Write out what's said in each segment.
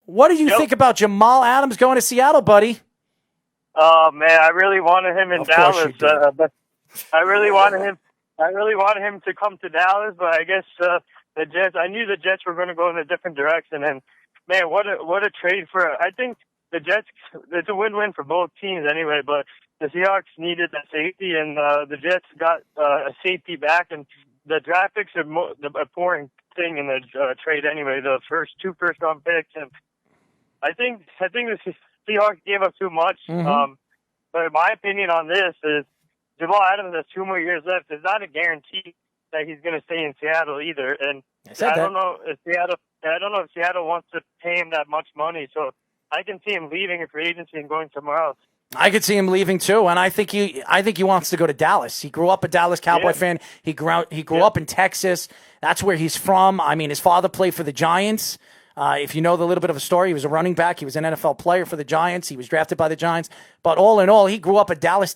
What do you think about Jamal Adams going to Seattle, buddy? Oh man, I really wanted him in Dallas, but I really wanted him to come to Dallas, but I guess the Jets. I knew the Jets were going to go in a different direction, and man, what a trade for. I think the Jets. It's a win-win for both teams anyway. But the Seahawks needed that safety, and the Jets got a safety back, and the draft picks are the boring thing in the trade anyway. The two first-round picks, and I think the Seahawks gave up too much. Mm-hmm. But my opinion on this is Jamal Adams has 2 more years left. It's not a guarantee that he's going to stay in Seattle either. And I don't know if Seattle wants to pay him that much money. So I can see him leaving for agency and going somewhere else. I could see him leaving too, and I think he wants to go to Dallas. He grew up a Dallas Cowboy fan. He grew up in Texas. That's where he's from. I mean, his father played for the Giants. If you know the little bit of a story, he was a running back. He was an NFL player for the Giants. He was drafted by the Giants. But all in all, he grew up a Dallas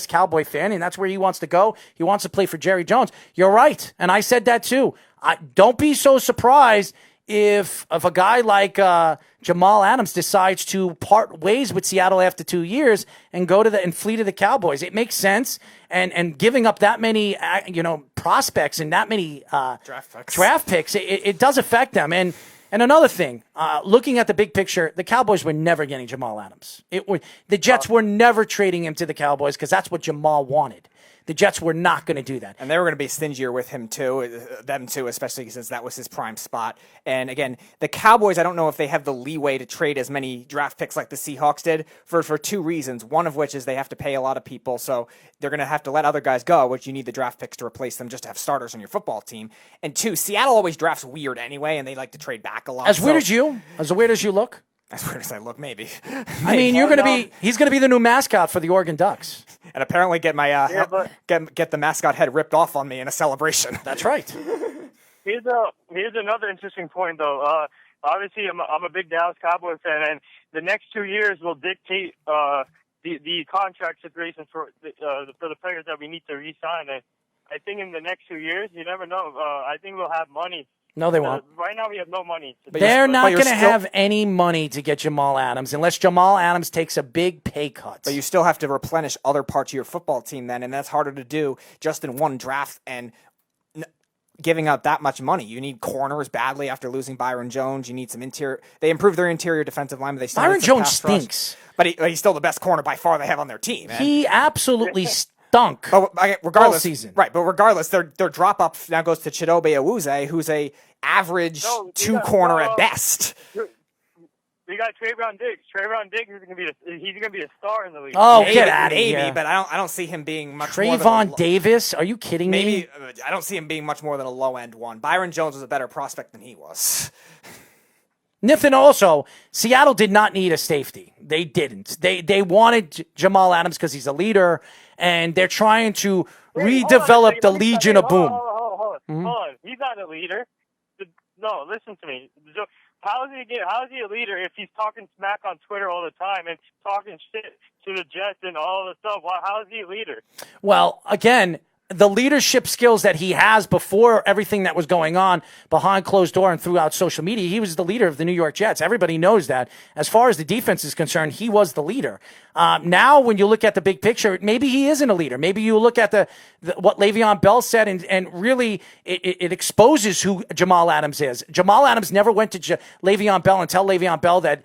Cowboy fan, and that's where he wants to go. He wants to play for Jerry Jones. You're right, and I said that too. Don't be so surprised if a guy like Jamal Adams decides to part ways with Seattle after 2 years and go to and flee to the Cowboys. It makes sense, and giving up that many prospects and that many draft picks, it does affect them. And another thing, looking at the big picture, the Cowboys were never getting Jamal Adams. The Jets were never trading him to the Cowboys because that's what Jamal wanted. The Jets were not going to do that. And they were going to be stingier with him too, especially since that was his prime spot. And again, the Cowboys, I don't know if they have the leeway to trade as many draft picks like the Seahawks did for 2 reasons. One of which is they have to pay a lot of people, so they're going to have to let other guys go, which you need the draft picks to replace them just to have starters on your football team. And 2, Seattle always drafts weird anyway, and they like to trade back a lot. As weird as you look? As weird as I look, maybe. I mean, he's going to be the new mascot for the Oregon Ducks. And apparently get my get the mascot head ripped off on me in a celebration. That's right. Here's another interesting point, though. Obviously, I'm a big Dallas Cowboys fan, and the next 2 years will dictate the contract situation for the players that we need to re-sign. And I think in the next 2 years, you never know. I think we'll have money. No, they won't. Right now, we have no money. They're not going to have any money to get Jamal Adams unless Jamal Adams takes a big pay cut. But you still have to replenish other parts of your football team then, and that's harder to do just in one draft and giving out that much money. You need corners badly after losing Byron Jones. You need some interior. They improved their interior defensive line, but they still Byron Jones stinks. But he's still the best corner by far they have on their team. Man. He absolutely stunk. But regardless, all season. Right? But regardless, their drop up now goes to Chidobe Awuzie, who's a average 2 corner at best. We got Trayvon Diggs. Trayvon Diggs is he's gonna be a star in the league. Oh, get out of here! Maybe, but I don't see him being much. Trayvon Davis? Are you kidding me? Maybe I don't see him being much more than a low end one. Byron Jones was a better prospect than he was. Nathan, also, Seattle did not need a safety. They didn't. They wanted Jamal Adams because he's a leader, and they're trying to redevelop the Legion of Boom. Hold on. He's not a leader. No, listen to me. How is he a leader if he's talking smack on Twitter all the time and talking shit to the Jets and all the stuff? How is he a leader? Well, again, the leadership skills that he has before everything that was going on behind closed door and throughout social media, he was the leader of the New York Jets. Everybody knows that. As far as the defense is concerned, he was the leader. Now, when you look at the big picture, maybe he isn't a leader. Maybe you look at what Le'Veon Bell said, and really it exposes who Jamal Adams is. Jamal Adams never went to Le'Veon Bell and tell Le'Veon Bell that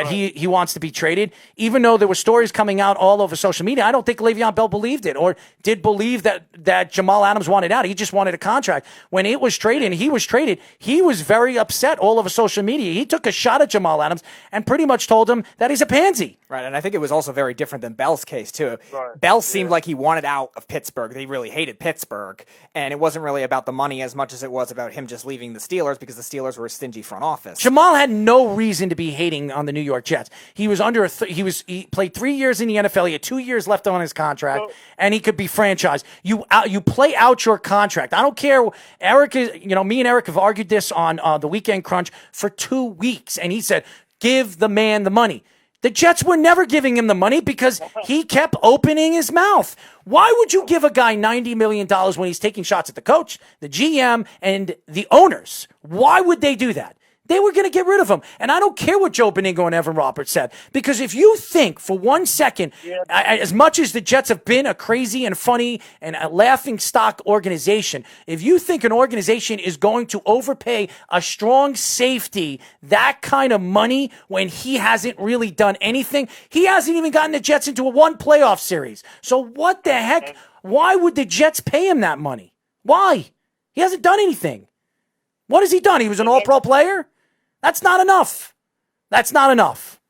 he wants to be traded, even though there were stories coming out all over social media. I don't think Le'Veon Bell believed it or did believe that Jamal Adams wanted out. He just wanted a contract. When it was traded and he was traded, he was very upset all over social media. He took a shot at Jamal Adams and pretty much told him that he's a pansy. Right, and I think it was also very different than Bell's case, too. Right. Bell seemed like he wanted out of Pittsburgh. They really hated Pittsburgh, and it wasn't really about the money as much as it was about him just leaving the Steelers because the Steelers were a stingy front office. Jamal had no reason to be hating on the New York Jets. He was he played 3 years in the NFL. He had 2 years left on his contract, and he could be franchised. You play out your contract. I don't care. Eric is, me and Eric have argued this on the Weekend Crunch for 2 weeks, and he said, give the man the money. The Jets were never giving him the money because he kept opening his mouth. Why would you give a guy $90 million when he's taking shots at the coach, the GM, and the owners? Why would they do that? They were going to get rid of him. And I don't care what Joe Beningo and Evan Roberts said. Because if you think for 1 second, as much as the Jets have been a crazy and funny and a laughing stock organization, if you think an organization is going to overpay a strong safety that kind of money when he hasn't really done anything, he hasn't even gotten the Jets into one playoff series. So what the heck? Why would the Jets pay him that money? Why? He hasn't done anything. What has he done? He was an all-pro player? That's not enough. That's not enough.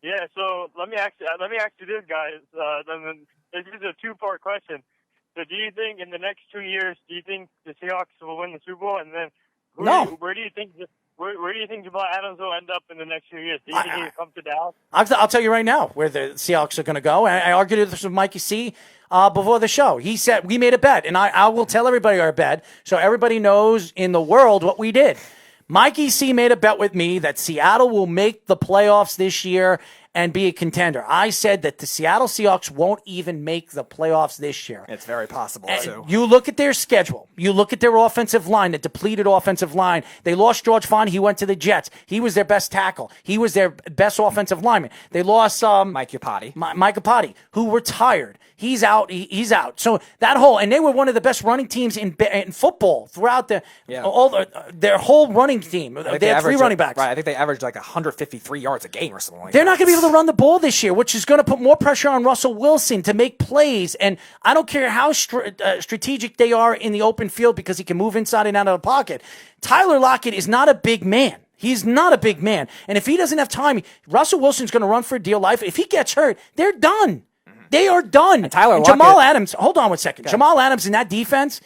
Yeah, so let me ask you this, guys. This is a two-part question. So do you think in the next 2 years, do you think the Seahawks will win the Super Bowl? And then where do you think Jamal Adams will end up in the next few years? Do you think he'll come to Dallas? I'll tell you right now where the Seahawks are going to go. I argued this with Mikey C. Before the show. He said we made a bet, and I will tell everybody our bet so everybody knows in the world what we did. Mikey C made a bet with me that Seattle will make the playoffs this year and be a contender. I said that the Seattle Seahawks won't even make the playoffs this year. It's very possible, too. You look at their schedule. You look at their offensive line, the depleted offensive line. They lost George Font. He went to the Jets. He was their best tackle. He was their best offensive lineman. They lost Mike Iupati. Mike Iupati, who retired. He's out. He's out. So that whole, and they were one of the best running teams in football throughout their whole running team. They had 3 running backs. Right. I think they averaged like 153 yards a game or something like They're that. not going to be able to run the ball this year, which is going to put more pressure on Russell Wilson to make plays. And I don't care how strategic they are in the open field because he can move inside and out of the pocket. Tyler Lockett is not a big man. He's not a big man. And if he doesn't have time, Russell Wilson's going to run for dear life. If he gets hurt, they're done. They are done. And Tyler Lockett, Jamal Adams, hold on one second. Jamal Adams in that defense,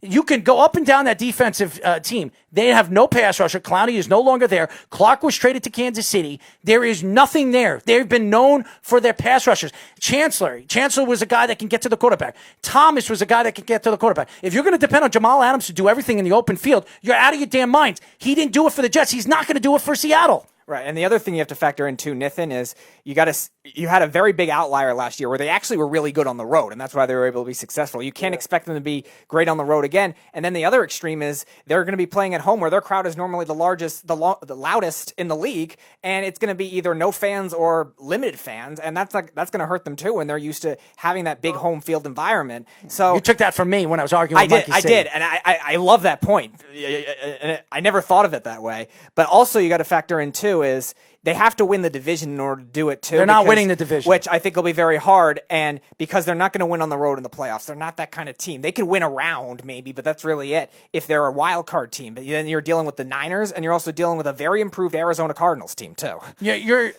you can go up and down that defensive team. They have no pass rusher. Clowney is no longer there. Clark was traded to Kansas City. There is nothing there. They've been known for their pass rushers. Chancellor was a guy that can get to the quarterback. Thomas was a guy that can get to the quarterback. If you're going to depend on Jamal Adams to do everything in the open field, you're out of your damn minds. He didn't do it for the Jets. He's not going to do it for Seattle. Right, and the other thing you have to factor in too, Nathan, is you had a very big outlier last year where they actually were really good on the road, and that's why they were able to be successful. You can't expect them to be great on the road again. And then the other extreme is they're going to be playing at home where their crowd is normally the largest, the loudest in the league, and it's going to be either no fans or limited fans, and that's going to hurt them too when they're used to having that big home field environment. So you took that from me when I was arguing with Mikey C. I did, and I love that point. I never thought of it that way. But also you got to factor in too is they have to win the division in order to do it too. They're not winning the division, which I think will be very hard. And because they're not going to win on the road in the playoffs, they're not that kind of team. They can win a round maybe, but that's really it. If they're a wild card team, but then you're dealing with the Niners, and you're also dealing with a very improved Arizona Cardinals team too. Yeah, you're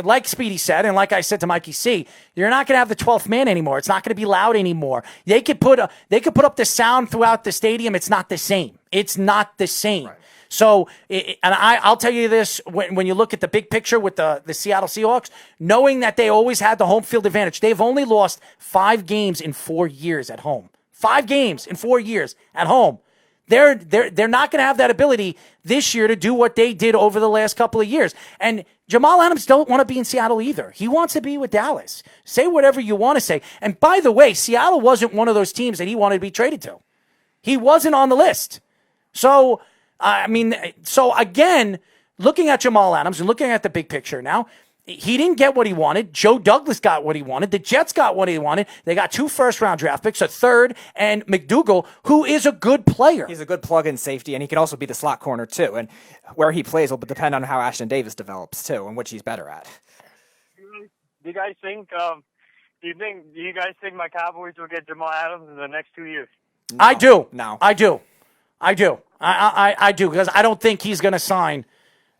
like Speedy said, and like I said to Mikey C, you're not going to have the 12th man anymore. It's not going to be loud anymore. They could put up the sound throughout the stadium. It's not the same. It's not the same. Right. So, and I'll tell you this, when you look at the big picture with the Seattle Seahawks, knowing that they always had the home field advantage, they've only lost 5 games in 4 years at home. 5 games in 4 years at home. They're not going to have that ability this year to do what they did over the last couple of years. And Jamal Adams don't want to be in Seattle either. He wants to be with Dallas. Say whatever you want to say. And by the way, Seattle wasn't one of those teams that he wanted to be traded to. He wasn't on the list. So, again, looking at Jamal Adams and looking at the big picture now, he didn't get what he wanted. Joe Douglas got what he wanted. The Jets got what he wanted. They got 2 first-round draft picks, a third, and McDougal, who is a good player. He's a good plug-in safety, and he can also be the slot corner, too. And where he plays will depend on how Ashton Davis develops, too, and which he's better at. Do you guys think do you guys think my Cowboys will get Jamal Adams in the next 2 years? No. I do. No. I do. I do, because I don't think he's going to sign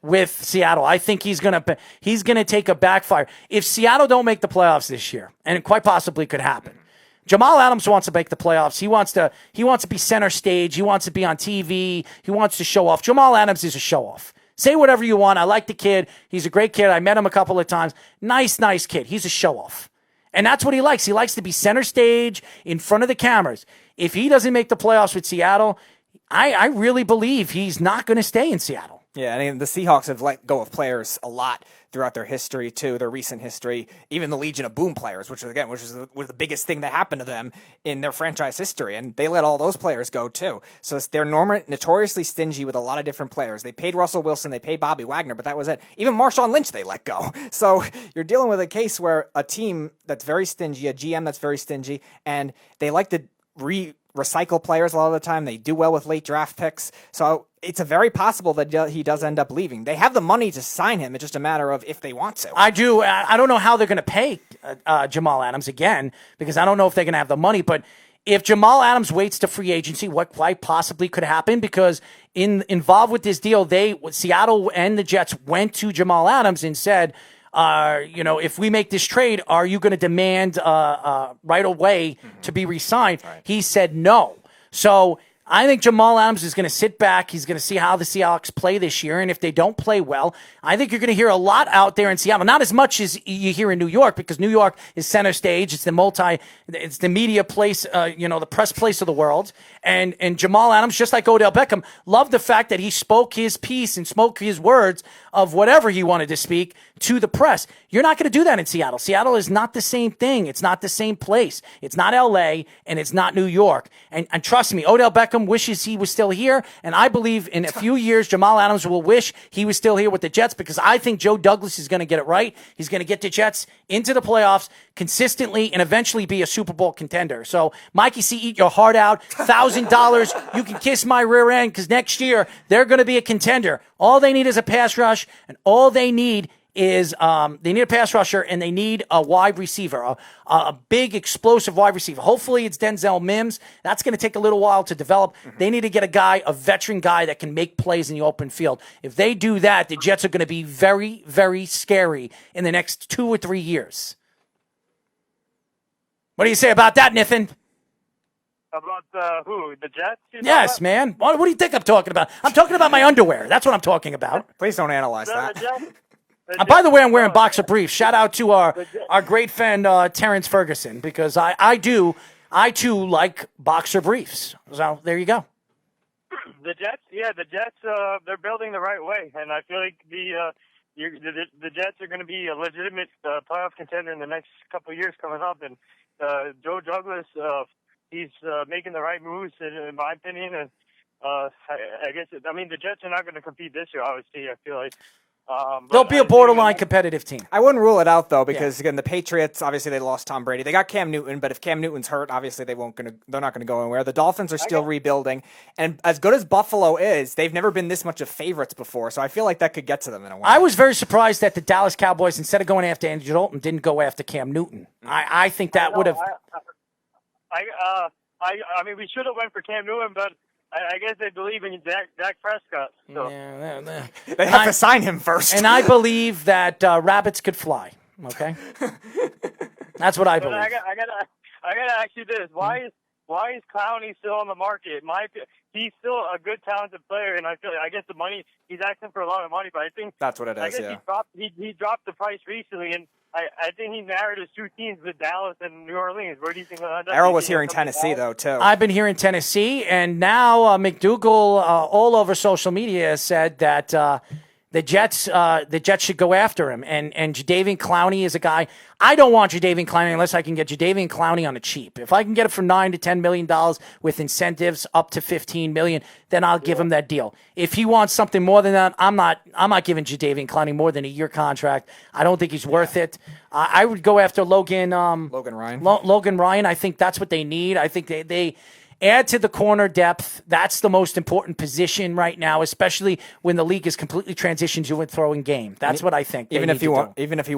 with Seattle. I think he's going to take a backfire. If Seattle don't make the playoffs this year, and it quite possibly could happen, Jamal Adams wants to make the playoffs. He wants to be center stage. He wants to be on TV. He wants to show off. Jamal Adams is a show off. Say whatever you want. I like the kid. He's a great kid. I met him a couple of times. Nice kid. He's a show off. And that's what he likes. He likes to be center stage in front of the cameras. If he doesn't make the playoffs with Seattle, I really believe he's not going to stay in Seattle. Yeah, I mean, the Seahawks have let go of players a lot throughout their history, too, their recent history, even the Legion of Boom players, was the biggest thing that happened to them in their franchise history, and they let all those players go, too. So they're notoriously stingy with a lot of different players. They paid Russell Wilson, they paid Bobby Wagner, but that was it. Even Marshawn Lynch they let go. So you're dealing with a case where a team that's very stingy, a GM that's very stingy, and they like to recycle players a lot of the time. They do well with late draft picks. So it's a very possible that he does end up leaving. They have the money to sign him. It's just a matter of if they want to. I do. I don't know how they're going to pay Jamal Adams again, because I don't know if they're going to have the money. But if Jamal Adams waits to free agency, what quite possibly could happen, because involved with this deal, Seattle and the Jets went to Jamal Adams and said, if we make this trade, are you going to demand right away to be re-signed? Right. He said no. So I think Jamal Adams is going to sit back. He's going to see how the Seahawks play this year. And if they don't play well, I think you're going to hear a lot out there in Seattle. Not as much as you hear in New York, because New York is center stage. It's the media place, the press place of the world. And Jamal Adams, just like Odell Beckham, loved the fact that he spoke his piece and spoke his words of whatever he wanted to speak to the press. You're not going to do that in Seattle. Seattle is not the same thing. It's not the same place. It's not LA, and it's not New York. And trust me, Odell Beckham wishes he was still here, and I believe in a few years Jamal Adams will wish he was still here with the Jets, because I think Joe Douglas is going to get it right. He's going to get the Jets into the playoffs consistently and eventually be a Super Bowl contender. So, Mikey C, eat your heart out. $1,000. You can kiss my rear end, because next year they're going to be a contender. All they need is a pass rush, and all they need is they need a pass rusher, and they need a wide receiver, a big, explosive wide receiver. Hopefully it's Denzel Mims. That's going to take a little while to develop. Mm-hmm. They need to get a veteran guy that can make plays in the open field. If they do that, the Jets are going to be very, very scary in the next 2 or 3 years. What do you say about that, Nathan? About who? The Jets? Yes, man. What do you think I'm talking about? I'm talking about my underwear. That's what I'm talking about. Please don't analyze that. By the way, I'm wearing boxer briefs. Shout out to our great friend Terrence Ferguson, because I too like boxer briefs. So there you go. The Jets, they're building the right way, and I feel like the Jets are going to be a legitimate playoff contender in the next couple of years coming up. And Joe Douglas, he's making the right moves, in my opinion. And I guess the Jets are not going to compete this year. Obviously, I feel like. They'll be a borderline competitive team. I wouldn't rule it out, though, because, again, the Patriots, obviously, they lost Tom Brady. They got Cam Newton, but if Cam Newton's hurt, obviously, they're not going to go anywhere. The Dolphins are still rebuilding. And as good as Buffalo is, they've never been this much of favorites before, so I feel like that could get to them in a way. I was very surprised that the Dallas Cowboys, instead of going after Andy Dalton, didn't go after Cam Newton. I think that would have... we should have went for Cam Newton, but I guess they believe in Dak Prescott. So. Yeah, they have to sign him first. And I believe that rabbits could fly. Okay, that's what I believe. I gotta ask you this: why is Clowney still on the market? He's still a good, talented player, and I guess the money he's asking for a lot of money, but I think that's what it is. I guess he dropped the price recently, and I think he narrowed his 2 teams with Dallas and New Orleans. Where do you think that? Errol was here in Tennessee, though, too. I've been here in Tennessee, and now McDougal all over social media has said that the Jets should go after him. And Jadeveon Clowney is a guy. I don't want Jadeveon Clowney unless I can get Jadeveon Clowney on a cheap. If I can get it for $9 to $10 million with incentives up to $15 million, then I'll give him that deal. If he wants something more than that, I'm not giving Jadeveon Clowney more than a year contract. I don't think he's worth it. I would go after Logan Ryan. Logan Ryan. I think that's what they need. I think they add to the corner depth. That's the most important position right now, especially when the league is completely transitioned to a throwing game. That's what I think. Even if you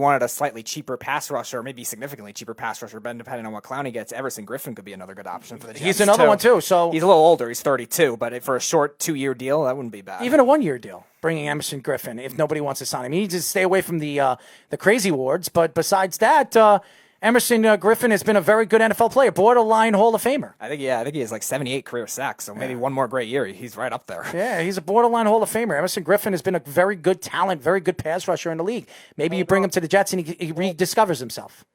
wanted a slightly cheaper pass rusher, maybe significantly cheaper pass rusher, but depending on what Clowney gets, Everson Griffin could be another good option for the Jets. He's another one too. So he's a little older. He's 32, but for a short 2-year deal, that wouldn't be bad. Even a 1-year deal. Bringing Emerson Griffin, if nobody wants to sign him, he needs to stay away from the crazy wards. But besides that. Emerson Griffin has been a very good NFL player, borderline Hall of Famer. I think he has like 78 career sacks, so maybe one more great year, he's right up there. Yeah, he's a borderline Hall of Famer. Emerson Griffin has been a very good talent, very good pass rusher in the league. Maybe you bring him to the Jets and he rediscovers himself.